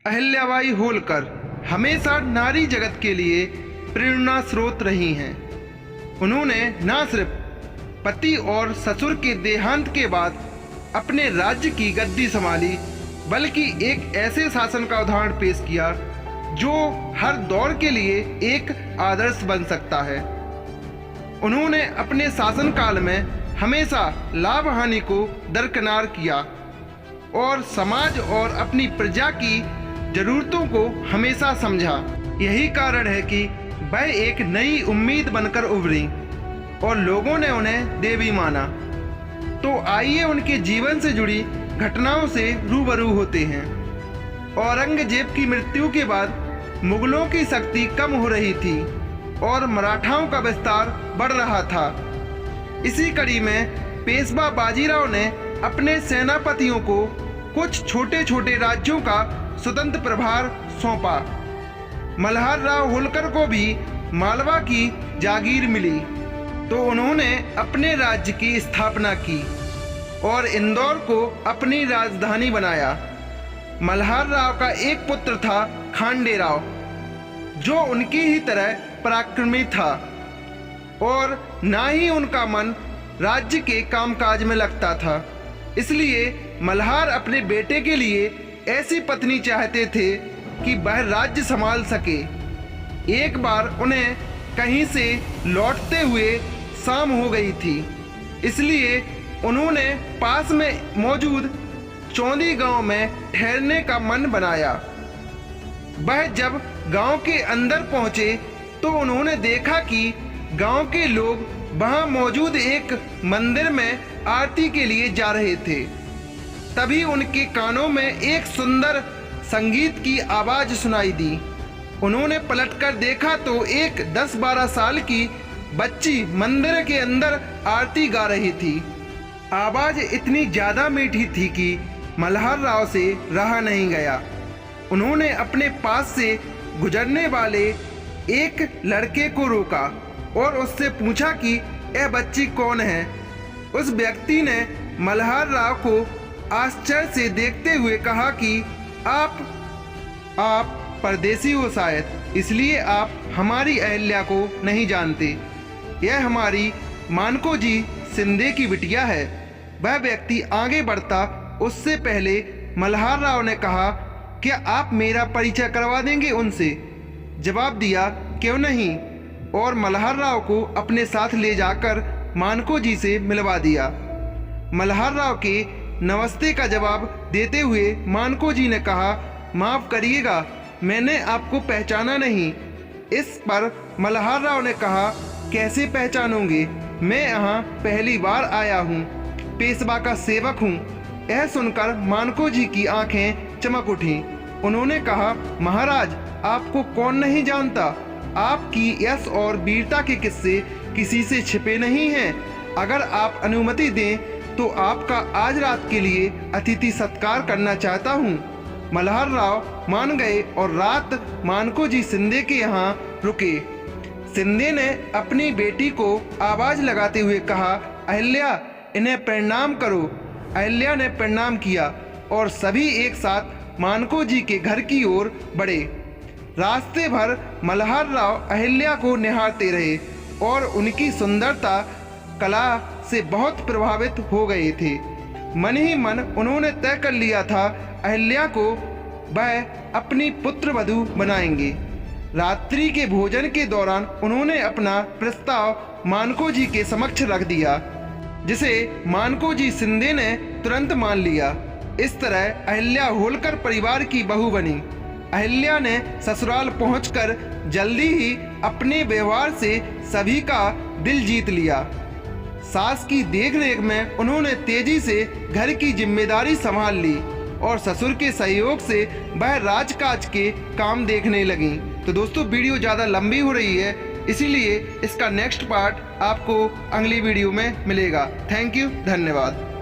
अहिल्याबाई होलकर हमेशा नारी जगत के लिए प्रेरणा स्रोत रही हैं। उन्होंने न सिर्फ पति और ससुर के देहांत के बाद अपने राज्य की गद्दी संभाली, बल्कि एक ऐसे शासन का उदाहरण पेश किया जो हर दौर के लिए एक आदर्श बन सकता है। उन्होंने अपने शासनकाल में हमेशा लाभ हानि को दरकिनार किया और समाज और अपनी प्रजा की जरूरतों को हमेशा समझा। यही कारण है कि वह एक नई उम्मीद बनकर उभरी और लोगों ने उन्हें देवी माना। तो आइए उनके जीवन से जुड़ी घटनाओं से रूबरू होते हैं। औरंगजेब की मृत्यु के बाद मुगलों की शक्ति कम हो रही थी और मराठाओं का विस्तार बढ़ रहा था। इसी कड़ी में पेशवा बाजीराव ने अपने सेनापतियों को कुछ छोटे छोटे राज्यों का स्वतंत्र प्रभार सौंपा। मल्हार राव होलकर को भी मालवा की जागीर मिली, तो उन्होंने अपने राज्य की स्थापना की और इंदौर को अपनी राजधानी बनाया। मल्हार राव का एक पुत्र था खांडे राव, जो उनकी ही तरह पराक्रमी था और ना ही उनका मन राज्य के कामकाज में लगता था। इसलिए मल्हार अपने बेटे के लिए ऐसी पत्नी चाहते थे कि वह राज्य संभाल सके। एक बार उन्हें कहीं से लौटते हुए शाम हो गई थी, इसलिए उन्होंने पास में मौजूद चौंदी गांव में ठहरने का मन बनाया। वह जब गांव के अंदर पहुंचे तो उन्होंने देखा कि गांव के लोग वहां मौजूद एक मंदिर में आरती के लिए जा रहे थे। तभी उनके कानों में एक सुंदर संगीत की आवाज सुनाई दी। उन्होंने पलटकर देखा तो एक 10-12 साल की बच्ची मंदिर के अंदर आरती गा रही थी। आवाज इतनी ज्यादा मीठी थी कि मल्हार राव से रहा नहीं गया। उन्होंने अपने पास से गुजरने वाले एक लड़के को रोका और उससे पूछा कि यह बच्ची कौन है। उस व्यक्ति ने मल्हार राव को आश्चर्य से देखते हुए कहा कि आप परदेसी हो शायद, इसलिए आप हमारी अहिल्या को नहीं जानते। यह हमारी मानको जी शिंदे की बिटिया है। वह व्यक्ति आगे बढ़ता उससे पहले मल्हार राव ने कहा, क्या आप मेरा परिचय करवा देंगे उनसे? जवाब दिया, क्यों नहीं, और मल्हार राव को अपने साथ ले जाकर मानको जी से मिलवा दिया। मल्हार राव के नमस्ते का जवाब देते हुए मानको जी ने कहा, माफ करिएगा, मैंने आपको पहचाना नहीं। इस पर मल्हार राव ने कहा, कैसे पहचानूंगे, मैं यहाँ पहली बार आया हूँ, पेशवा का सेवक हूँ। यह सुनकर मानको जी की आंखें चमक उठी। उन्होंने कहा, महाराज, आपको कौन नहीं जानता। आपकी यश और वीरता के किस्से किसी से छिपे नहीं हैं। अगर आप अनुमति दें तो आपका आज रात के लिए अतिथि सत्कार करना चाहता हूँ। मल्हार राव मान गए और रात मानको जी शिंदे के यहाँ रुके। शिंदे ने अपनी बेटी को आवाज लगाते हुए कहा, अहिल्या, इन्हें प्रणाम करो। अहिल्या ने प्रणाम किया और सभी एक साथ मानको जी के घर की ओर बढ़े। रास्ते भर मल्हार राव अहिल्या को निहारते रहे और उनकी सुंदरता, कला से बहुत प्रभावित हो गए थे। मन ही मन उन्होंने तय कर लिया था अहिल्या को वह अपनी पुत्र वधू बनाएंगे। रात्रि के भोजन के दौरान उन्होंने अपना प्रस्ताव मानको जी के समक्ष रख दिया, जिसे मानको जी शिंदे ने तुरंत मान लिया। इस तरह अहिल्या होलकर परिवार की बहू बनी। अहिल्या ने ससुराल पहुंचकर जल्दी ही अपने व्यवहार से सभी का दिल जीत लिया। सास की देखरेख में उन्होंने तेजी से घर की जिम्मेदारी संभाल ली और ससुर के सहयोग से वह राजकाज के काम देखने लगी। तो दोस्तों, वीडियो ज़्यादा लंबी हो रही है, इसीलिए इसका नेक्स्ट पार्ट आपको अगली वीडियो में मिलेगा। थैंक यू, धन्यवाद।